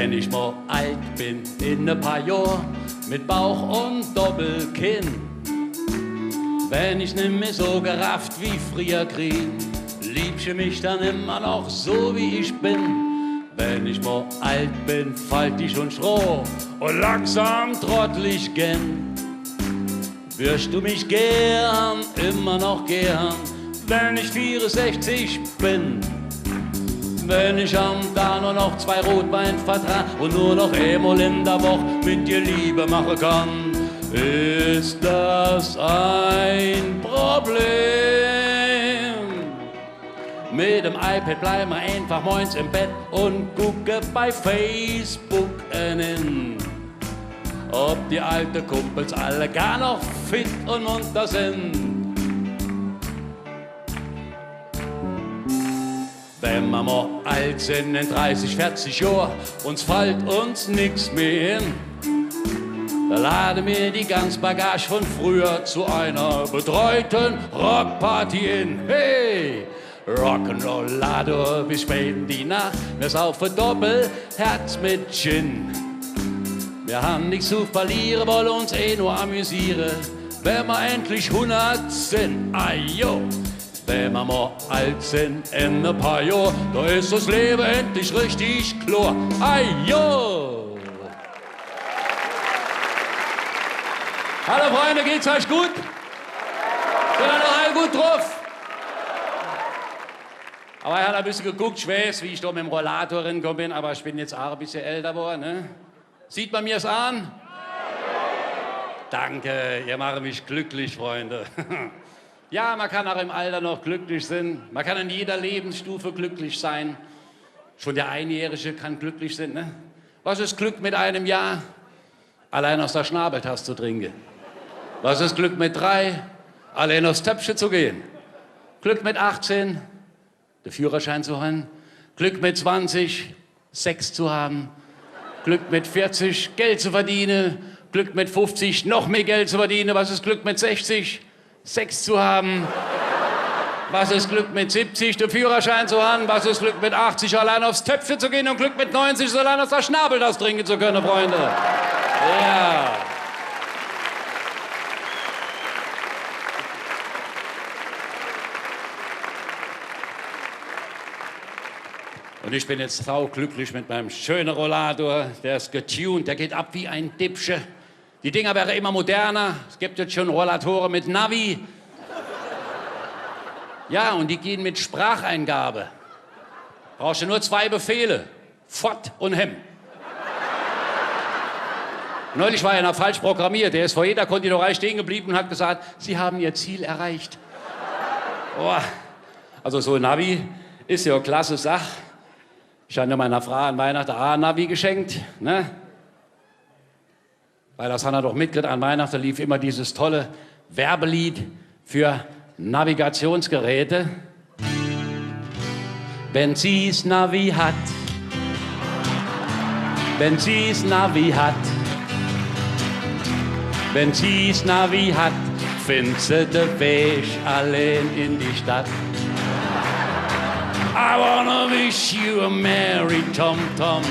Wenn ich mal alt bin, in ein paar Jahren, mit Bauch und Doppelkinn. Wenn ich nimmer so gerafft wie früher krieg, liebst du mich dann immer noch so wie ich bin. Wenn ich mal alt bin, faltig und schroh und langsam trottelig gern, wirst du mich gern, immer noch gern, wenn ich 64 bin. Wenn ich am Tag nur noch 2 Rotwein vertrag und nur noch einmal in der Woche mit dir Liebe machen kann, ist das ein Problem. Mit dem iPad bleiben wir einfach morgens im Bett und gucke bei Facebook hin, ob die alten Kumpels alle gar noch fit und munter sind. Wenn wir mal alt sind, in 30, 40 Jahren, fällt uns nix mehr hin. Da laden wir die ganze Bagage von früher zu einer betreuten Rockparty in. Hey! Rock'n'Roll Lado bis spät in die Nacht. Wir saufen Doppelherz mit Gin. Wir haben nichts zu verlieren, wollen uns nur amüsieren. Wenn wir endlich 100 sind, ajo! Wenn wir mal alt sind, in ein paar Jahren, da ist das Leben endlich richtig klar. Ajo! Hallo Freunde, geht's euch gut? Sind ihr noch alle gut drauf? Aber ich habe ein bisschen geguckt, ich weiß, wie ich da mit dem Rollator hingekommen bin, aber ich bin jetzt auch ein bisschen älter geworden. Ne? Sieht man mir es an? Danke, ihr macht mich glücklich, Freunde. Ja, man kann auch im Alter noch glücklich sein. Man kann in jeder Lebensstufe glücklich sein. Schon der Einjährige kann glücklich sein. Ne? Was ist Glück mit einem Jahr? Allein aus der Schnabeltasse zu trinken. Was ist Glück mit 3? Allein aufs Töpfchen zu gehen. Glück mit 18? Den Führerschein zu haben. Glück mit 20? Sex zu haben. Glück mit 40? Geld zu verdienen. Glück mit 50? Noch mehr Geld zu verdienen. Was ist Glück mit 60? Sex zu haben. Was ist Glück mit 70, den Führerschein zu haben? Was ist Glück mit 80, allein aufs Töpfchen zu gehen? Und Glück mit 90, allein aus der Schnabel das trinken zu können, Freunde. Ja. Und ich bin jetzt sauglücklich mit meinem schönen Rollator. Der ist getuned, der geht ab wie ein Dippsche. Die Dinger wären immer moderner. Es gibt jetzt schon Rollatoren mit Navi. Ja, und die gehen mit Spracheingabe. Brauchst du nur 2 Befehle. Fort und Hemm. Neulich war einer falsch programmiert. Der ist vor jeder Konditorei stehen geblieben und hat gesagt, Sie haben Ihr Ziel erreicht. Oh. Also so ein Navi ist ja eine klasse Sache. Ich habe meiner Frau an Weihnachten ein Navi geschenkt. Ne? Weil das hat er doch mitgekriegt, an Weihnachten lief immer dieses tolle Werbelied für Navigationsgeräte. Wenn sie's Navi hat, wenn sie's Navi hat, wenn sie's Navi hat, findet sie den Weg allein in die Stadt. I wanna wish you a merry tom-tom.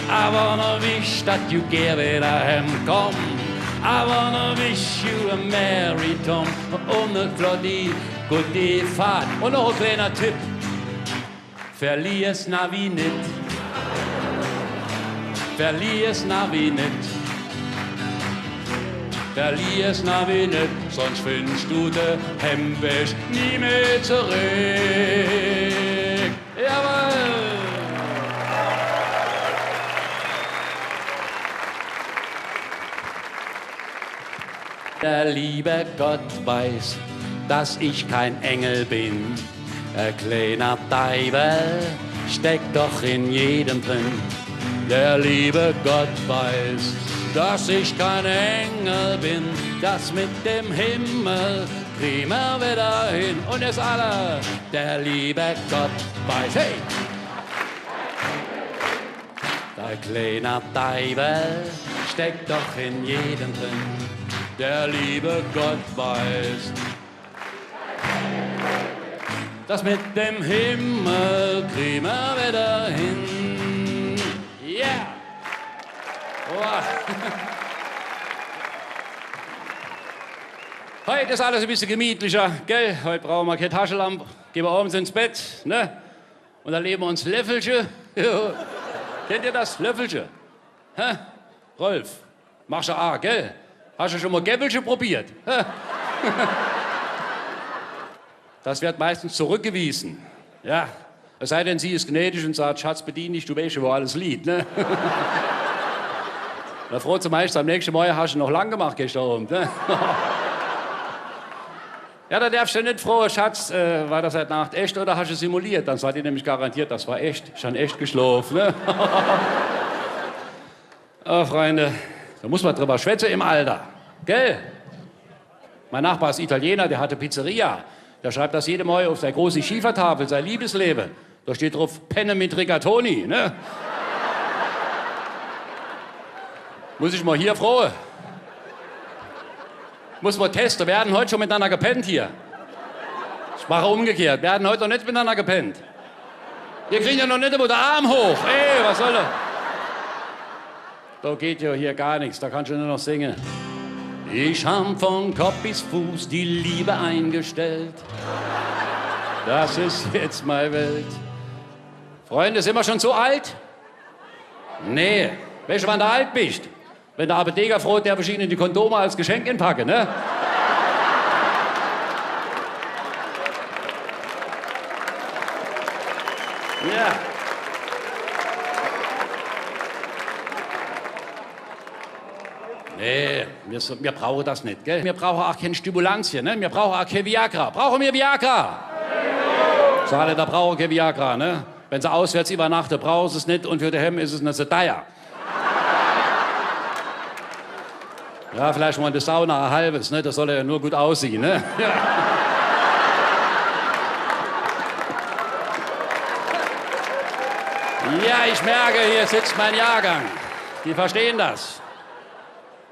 I wanna wish that you give it a hem-com. I wanna wish you a merry tom und eine flotte gute Fahrt. Und noch ein kleiner Tipp. Verlier's Navi nicht. Verlier's Navi nicht. Verlier's Navi nicht, sonst findest du den Hemweg nie mehr zurück. Jawohl! Der liebe Gott weiß, dass ich kein Engel bin. Ein kleiner Teufel steckt doch in jedem drin. Der liebe Gott weiß, dass ich kein Engel bin. Das mit dem Himmel kriegen wir wieder hin. Und jetzt alle, der liebe Gott weiß, hey! Der kleine Teufel steckt doch in jedem drin. Der liebe Gott weiß, das mit dem Himmel kriegen wir wieder hin. Yeah! wunderbar. Heute ist alles ein bisschen gemütlicher, gell? Heute brauchen wir keine Taschenlampe, gehen wir abends ins Bett, ne? Und dann leben wir uns Löffelchen. Kennt ihr das? Löffelchen? Hä? Rolf, machst du auch, gell? Hast du schon mal Gäppelchen probiert? Das wird meistens zurückgewiesen. Ja, es sei denn, sie ist gnädig und sagt, Schatz, bedien dich, du weißt, wo alles liegt, ne? Da froh zum Beispiel, am nächsten Morgen hast du noch lang gemacht gestern Abend, ne? Ja, da darfst du nicht froh, Schatz, war das heute Nacht echt oder hast du simuliert? Dann seid ihr nämlich garantiert, das war echt. Ich habe echt geschlafen, ne? Oh, Freunde, da muss man drüber schwätzen im Alter, gell? Mein Nachbar ist Italiener, der hatte Pizzeria. Der schreibt das jede Morgen auf seine große Schiefertafel, sein Liebesleben. Da steht drauf, Penne mit Rigatoni, ne? Muss ich mal hier frohe? Muss man testen, wir hatten heute schon miteinander gepennt hier. Ich mache umgekehrt, wir hatten heute noch nicht miteinander gepennt. Wir kriegen ja noch nicht immer den Arm hoch. Ey, was soll das? Da geht ja hier gar nichts, da kannst du nur noch singen. Ich hab von Kopf bis Fuß die Liebe eingestellt. Das ist jetzt meine Welt. Freunde, sind wir schon so alt? Nee. Weißt du, wann du alt bist? Wenn der Apotheker froh, der ich Ihnen die Kondome als Geschenk inpacke, ne? Ja. Nee, wir brauchen das nicht, gell? Wir brauchen auch kein Stimulantien, ne? Wir brauchen auch kein Viagra. Brauchen wir Viagra? So alle, da brauchen kein Viagra, ne? Wenn sie auswärts übernachten, brauchen sie es nicht und für die Hemm ist es nicht so teuer. Ja, vielleicht mal in der Sauna ein halbes, ne? Das soll ja nur gut aussehen, ne? Ja. Ja, ich merke, hier sitzt mein Jahrgang. Die verstehen das.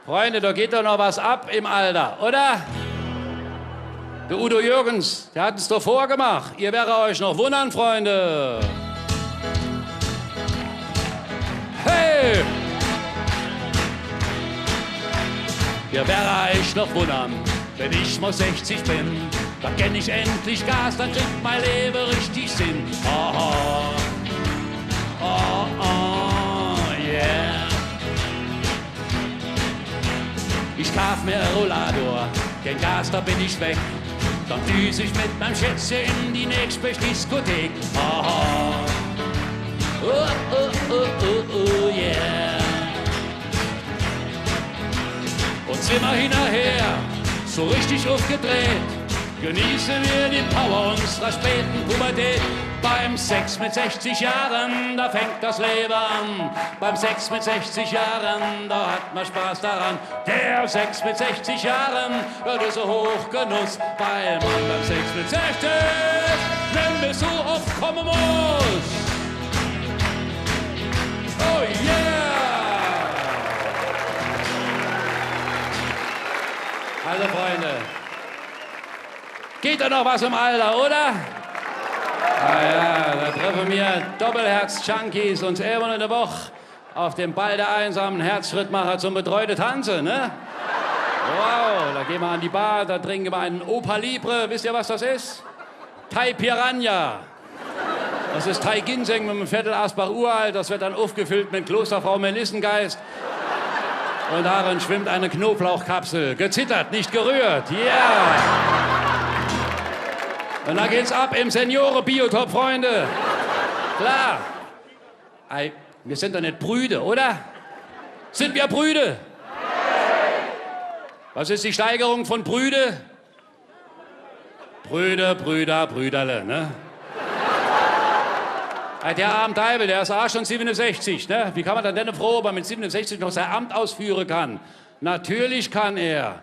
Freunde, da geht doch noch was ab im Alter, oder? Der Udo Jürgens, der hat es doch vorgemacht. Ihr werdet euch noch wundern, Freunde. Hey! Ihr werdet euch noch wundern, wenn ich mal 60 bin. Dann kenn ich endlich Gas, dann kriegt mein Leben richtig Sinn. Oh, oh, oh, oh, yeah. Ich kauf mir ein Rollator, kein Gas, da bin ich weg. Dann düse ich mit meinem Schätzchen in die nächstbeste Diskothek. Oh, oh, oh, oh, oh, oh, yeah. Und sind wir hinterher, so richtig aufgedreht, genießen wir die Power unserer späten Pubertät. Beim Sex mit 60 Jahren, da fängt das Leben an. Beim Sex mit 60 Jahren, da hat man Spaß daran. Der Sex mit 60 Jahren, das ist ein Hochgenuss, weil man beim Sex mit 60 wenn Besuch oft kommen muss. Oh yeah! Also Freunde, geht da noch was im Alter, oder? Ah ja, da treffen wir Doppelherz-Junkies uns einmal in der Woche auf dem Ball der einsamen Herzschrittmacher zum betreuten Tanzen, ne? Wow, da gehen wir an die Bar, da trinken wir einen Opa Libre. Wisst ihr, was das ist? Thai Piranha. Das ist Thai Ginseng mit einem Viertel Asbach uralt. Das wird dann aufgefüllt mit Klosterfrau Melissengeist. Und darin schwimmt eine Knoblauchkapsel. Gezittert, nicht gerührt. Ja! Yeah. Und dann geht's ab im Senioren-Biotop, Freunde. Klar. Ei, wir sind doch nicht Brüde, oder? Sind wir Brüde? Was ist die Steigerung von Brüde? Brüder, Brüder, Brüderle, ne? Der arme Teufel, der ist auch schon 67, ne? Wie kann man dann denn froh, ob er mit 67 noch sein Amt ausführen kann? Natürlich kann er.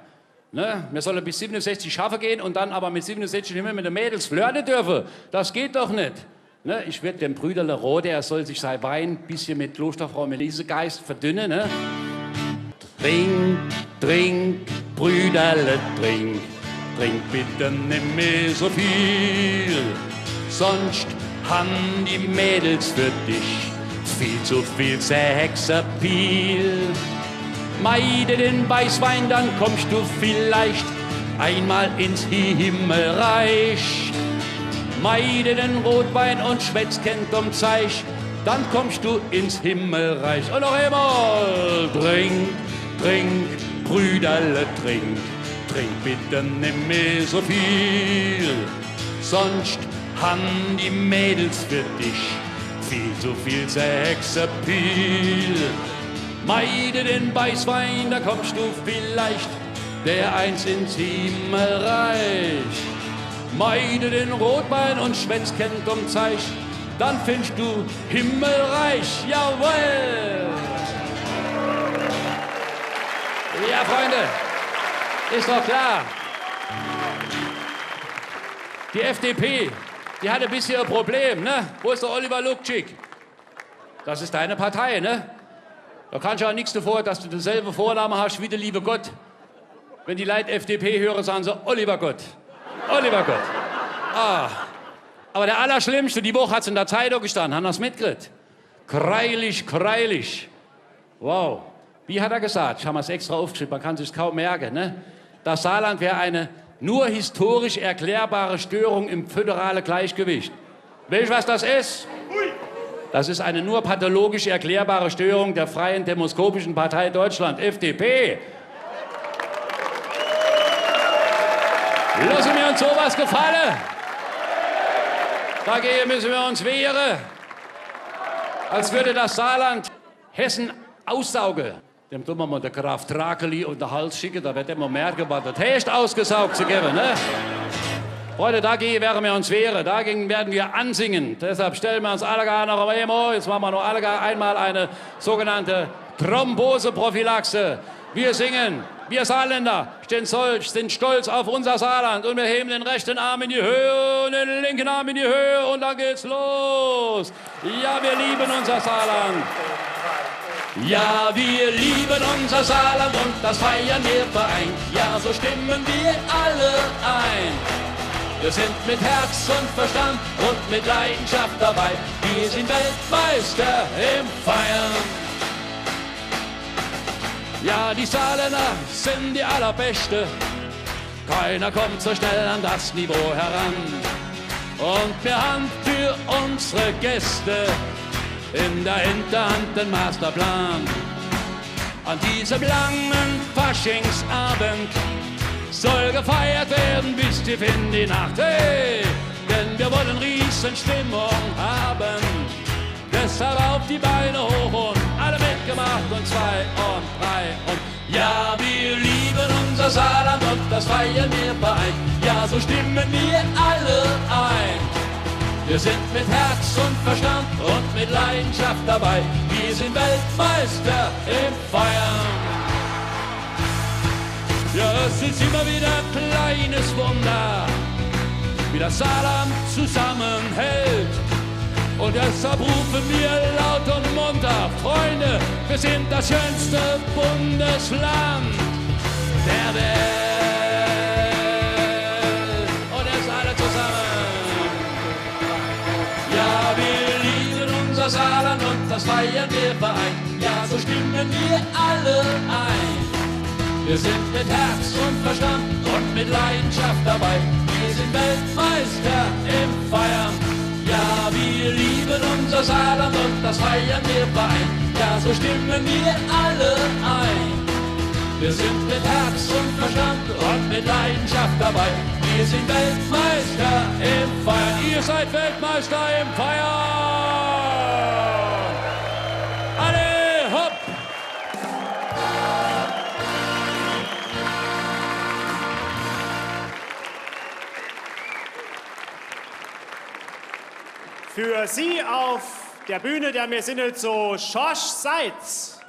Ne? Wir sollen bis 67 schaffen gehen und dann aber mit 67 nicht mehr mit den Mädels flirten dürfen. Das geht doch nicht. Ne? Ich werde dem Brüderle Rode, er soll sich sein Wein ein bisschen mit Klosterfrau Melissengeist verdünnen. Ne? Trink, trink, Brüderle, trink. Trink bitte nicht mehr so viel. Sonst haben die Mädels für dich viel zu viel Sexappeal. Meide den Weißwein, dann kommst du vielleicht einmal ins Himmelreich. Meide den Rotwein und schwätz kennt um Zeich, dann kommst du ins Himmelreich. Und noch einmal, trink, trink, Brüderle, trink, trink bitte nimm mehr so viel, sonst han die Mädels für dich viel zu viel Sexappeal. Meide den Weißwein, da kommst du vielleicht der eins ins Himmelreich. Meide den Rotwein und schwätz kennt um Zeich, dann findest du Himmelreich, jawohl! Ja, Freunde, ist doch klar. Die FDP, die hatte bisher ein Problem, ne? Wo ist der Oliver Lukschik? Das ist deine Partei, ne? Da kannst du auch nichts davor, dass du denselben Vornamen hast wie der liebe Gott. Wenn die Leute FDP hören, sagen sie Oliver Gott. Oliver Gott. Ah. Aber der Allerschlimmste, die Woche hat es in der Zeitung gestanden, haben das mitgekriegt. Kreilich, kreilich. Wow. Wie hat er gesagt? Ich habe es extra aufgeschrieben, man kann es sich kaum merken. Ne? Das Saarland wäre eine nur historisch erklärbare Störung im föderalen Gleichgewicht. Weißt du, was das ist? Das ist eine nur pathologisch erklärbare Störung der Freien Demoskopischen Partei Deutschland, FDP. Lassen wir uns sowas gefallen. Dagegen müssen wir uns wehren. Als würde das Saarland Hessen aussaugen. Dem tun wir mal der Graf Drakeli und der Hals schicken, da wird er mal merken, was das heißt, ausgesaugt zu geben. Ne? Freunde, dagegen werden wir uns wehren, dagegen werden wir ansingen. Deshalb stellen wir uns alle gar noch einmal, jetzt machen wir noch alle gar einmal eine sogenannte Thromboseprophylaxe. Wir singen, wir Saarländer sind stolz auf unser Saarland und wir heben den rechten Arm in die Höhe und den linken Arm in die Höhe und dann geht's los. Ja, wir lieben unser Saarland. Ja, wir lieben unser Saarland und das feiern wir vereint. Ja, so stimmen wir alle ein. Wir sind mit Herz und Verstand und mit Leidenschaft dabei. Wir sind Weltmeister im Feiern. Ja, die Saarländer sind die Allerbeste. Keiner kommt so schnell an das Niveau heran. Und wir haben für unsere Gäste in der Hinterhand den Masterplan. An diesem langen Faschingsabend soll gefeiert werden bis tief in die Nacht. Hey, denn wir wollen Riesenstimmung haben. Deshalb auf die Beine hoch und alle mitgemacht und 2 und 3 und ja, wir lieben unser Saarland und das feiern wir vereint. Ja, so stimmen wir alle ein. Wir sind mit Herz und Verstand und mit Leidenschaft dabei. Wir sind Weltmeister im Feiern. Ja, es ist immer wieder ein kleines Wunder, wie das Saarland zusammenhält. Und deshalb rufen wir laut und munter, Freunde, wir sind das schönste Bundesland der Welt. Und jetzt alle zusammen. Ja, wir lieben unser Saarland und das feiern wir vereint. Ja, so stimmen wir alle ein. Wir sind mit Herz und Verstand und mit Leidenschaft dabei. Wir sind Weltmeister im Feiern. Ja, wir lieben unser Saarland und das feiern wir vereint. Ja, so stimmen wir alle ein. Wir sind mit Herz und Verstand und mit Leidenschaft dabei. Wir sind Weltmeister im Feiern. Ihr seid Weltmeister im Feiern. Alle hopp! Für Sie auf der Bühne, der mir sinnet so Schorsch Seitz.